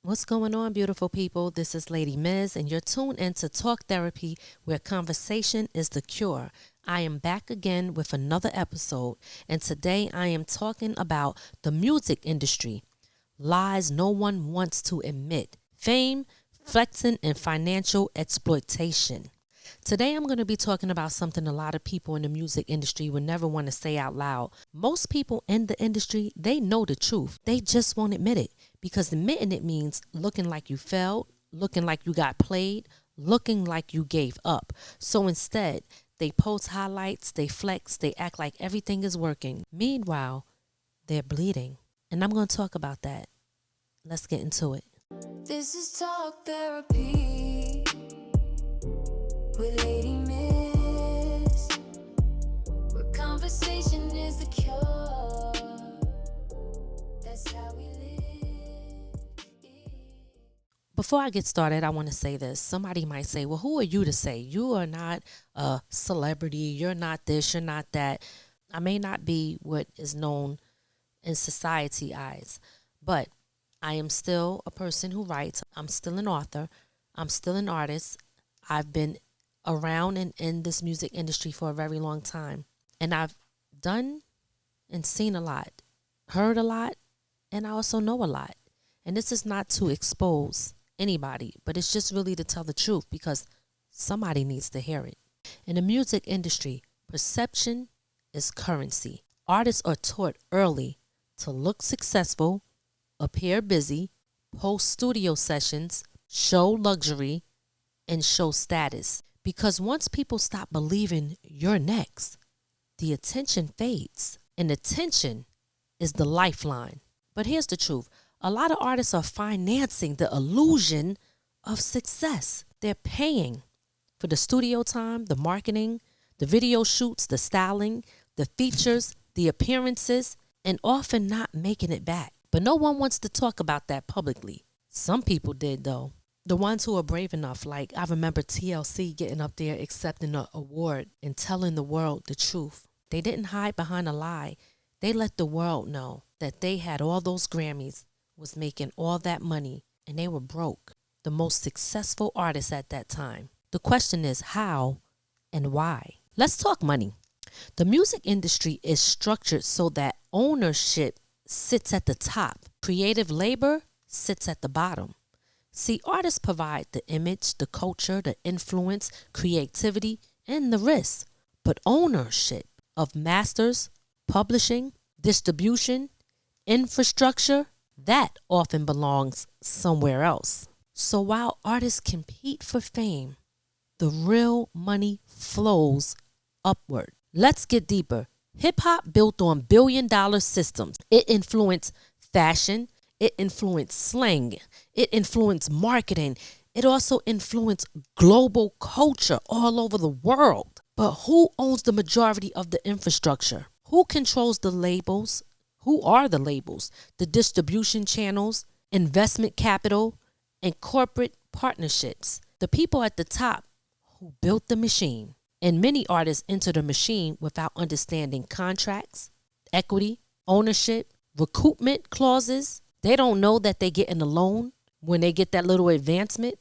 What's going on, beautiful people? This is Lady Miz, and you're tuned into Talk Therapy, where conversation is the cure. I am back again with another episode, and today I am talking about the music industry. Lies no one wants to admit. Fame, flexing, and financial exploitation. Today I'm going to be talking about something a lot of people in the music industry would never want to say out loud. Most people in the industry, they know the truth. They just won't admit it because admitting it means looking like you failed, looking like you got played, looking like you gave up. So instead, they post highlights, they flex, they act like everything is working. Meanwhile, they're bleeding. And I'm going to talk about that. Let's get into it. This is Talk Therapy with Lady Miss, where conversation is the cure. That's how we live. Before I get started, I want to say this. Somebody might say, well, who are you to say? You are not a celebrity. You're not this. You're not that. I may not be what is known in society eyes, but I am still a person who writes. I'm still an author. I'm still an artist. I've been around and in this music industry for a very long time. And I've done and seen a lot, heard a lot, and I also know a lot. And this is not to expose anybody, but it's just really to tell the truth because somebody needs to hear it. In the music industry, perception is currency. Artists are taught early to look successful, appear busy, post studio sessions, show luxury, and show status. Because once people stop believing you're next, the attention fades. And attention is the lifeline. But here's the truth. A lot of artists are financing the illusion of success. They're paying for the studio time, the marketing, the video shoots, the styling, the features, the appearances, and often not making it back. But no one wants to talk about that publicly. Some people did, though. The ones who are brave enough, like I remember TLC getting up there accepting an award and telling the world the truth. They didn't hide behind a lie. They let the world know that they had all those Grammys, was making all that money, and they were broke. The most successful artists at that time. The question is how and why. Let's talk money. The music industry is structured so that ownership sits at the top. Creative labor sits at the bottom. See, artists provide the image, the culture, the influence, creativity, and the risk. But ownership of masters, publishing, distribution, infrastructure, that often belongs somewhere else. So while artists compete for fame, the real money flows upward. Let's get deeper. Hip-hop built on billion-dollar systems. It influenced fashion. It influenced slang. It influenced marketing. It also influenced global culture all over the world. But who owns the majority of the infrastructure? Who controls the labels? Who are the labels? The distribution channels, investment capital, and corporate partnerships. The people at the top who built the machine. And many artists enter the machine without understanding contracts, equity, ownership, recoupment clauses. They don't know that they get in a loan when they get that little advancement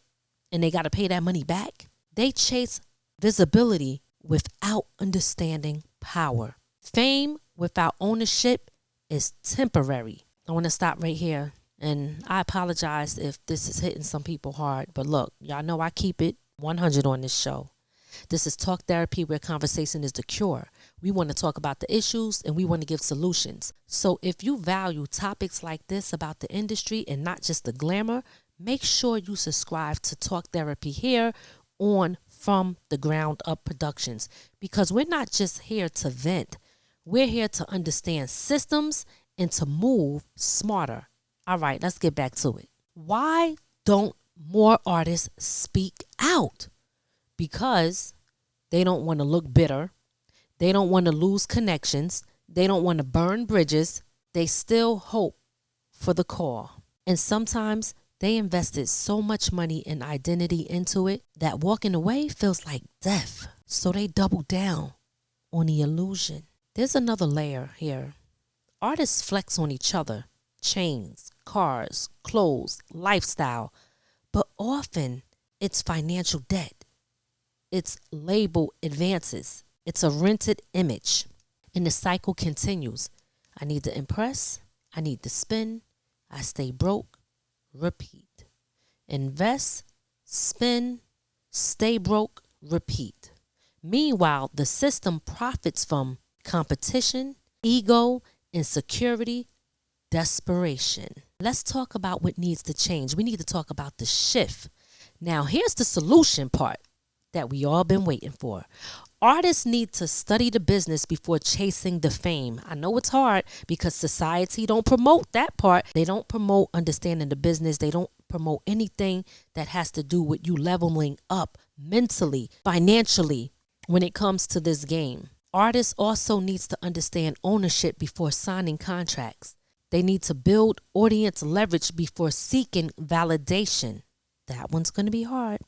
and they got to pay that money back. They chase visibility without understanding power. Fame without ownership is temporary. I want to stop right here. And I apologize if this is hitting some people hard. But look, y'all know I keep it 100 on this show. This is Talk Therapy, where conversation is the cure. We want to talk about the issues and we want to give solutions. So if you value topics like this about the industry and not just the glamour, make sure you subscribe to Talk Therapy here on From the Ground Up Productions. Because we're not just here to vent. We're here to understand systems and to move smarter. All right, let's get back to it. Why don't more artists speak out? Because they don't want to look bitter. They don't want to lose connections. They don't want to burn bridges. They still hope for the call. And sometimes they invested so much money and identity into it that walking away feels like death. So they double down on the illusion. There's another layer here. Artists flex on each other. Chains, cars, clothes, lifestyle, but often it's financial debt. It's label advances. It's a rented image. And the cycle continues. I need to impress. I need to spend. I stay broke. Repeat. Invest, spend, stay broke, repeat. Meanwhile, the system profits from competition, ego, insecurity, desperation. Let's talk about what needs to change. We need to talk about the shift. Now, here's the solution part that we all been waiting for. Artists need to study the business before chasing the fame. I know it's hard because society don't promote that part. They don't promote understanding the business. They don't promote anything that has to do with you leveling up mentally, financially when it comes to this game. Artists also needs to understand ownership before signing contracts. They need to build audience leverage before seeking validation. That one's going to be hard.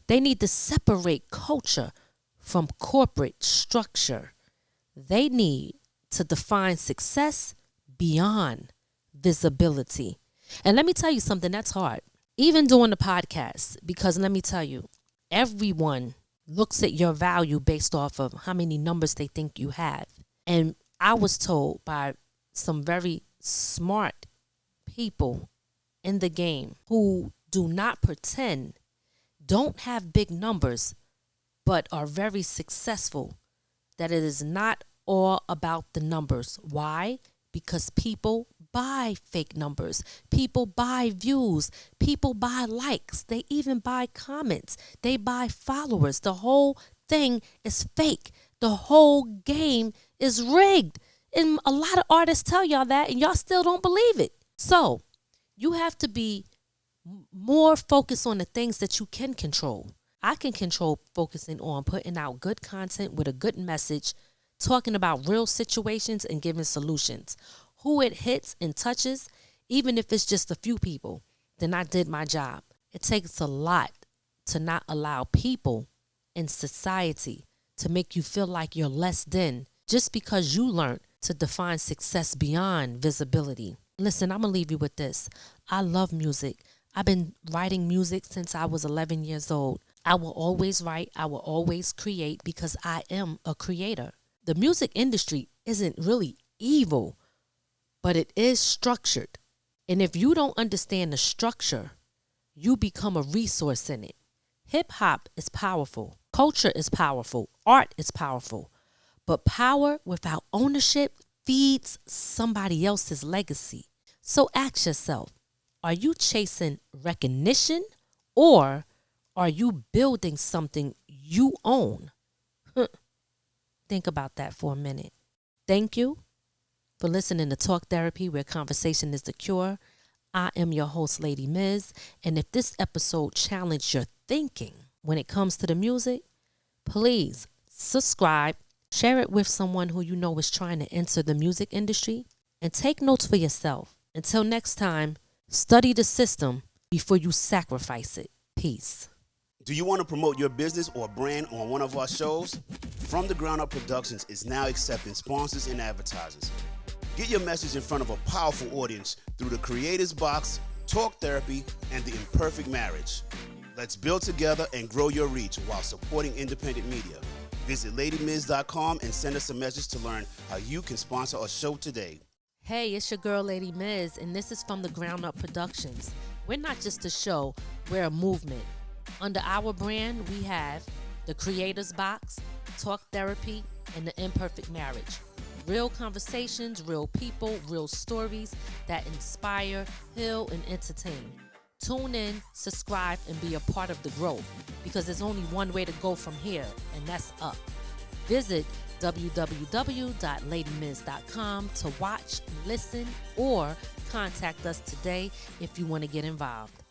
They need to separate culture from corporate structure. They need to define success beyond visibility. And let me tell you something that's hard. Even doing the podcast, because let me tell you, everyone looks at your value based off of how many numbers they think you have. And I was told by some very smart people in the game who do not pretend, don't have big numbers, but are very successful, that it is not all about the numbers. Why? Because people buy fake numbers. People buy views. People buy likes. They even buy comments. They buy followers. The whole thing is fake. The whole game is rigged. And a lot of artists tell y'all that, and y'all still don't believe it. So you have to be more focused on the things that you can control. I can control focusing on putting out good content with a good message, talking about real situations and giving solutions. Who it hits and touches, even if it's just a few people, then I did my job. It takes a lot to not allow people in society to make you feel like you're less than just because you learned to define success beyond visibility. Listen, I'm going to leave you with this. I love music. I've been writing music since I was 11 years old. I will always write. I will always create because I am a creator. The music industry isn't really evil, but it is structured. And if you don't understand the structure, you become a resource in it. Hip hop is powerful. Culture is powerful. Art is powerful. But power without ownership feeds somebody else's legacy. So ask yourself, are you chasing recognition or are you building something you own? Think about that for a minute. Thank you for listening to Talk Therapy, where conversation is the cure. I am your host, Lady Miz. And if this episode challenged your thinking when it comes to the music, please subscribe, share it with someone who you know is trying to enter the music industry, and take notes for yourself. Until next time, study the system before you sacrifice it. Peace. Do you want to promote your business or brand on one of our shows? From the Ground Up Productions is now accepting sponsors and advertisers. Get your message in front of a powerful audience through the Creators Box, Talk Therapy, and The Imperfect Marriage. Let's build together and grow your reach while supporting independent media. Visit LadyMiz.com and send us a message to learn how you can sponsor a show today. Hey, it's your girl, Lady Miz, and this is from the Ground Up Productions. We're not just a show, we're a movement. Under our brand, we have the Creators Box, Talk Therapy, and The Imperfect Marriage. Real conversations, real people, real stories that inspire, heal, and entertain. Tune in, subscribe, and be a part of the growth because there's only one way to go from here, and that's up. Visit www.ladymiz.com to watch, listen, or contact us today if you want to get involved.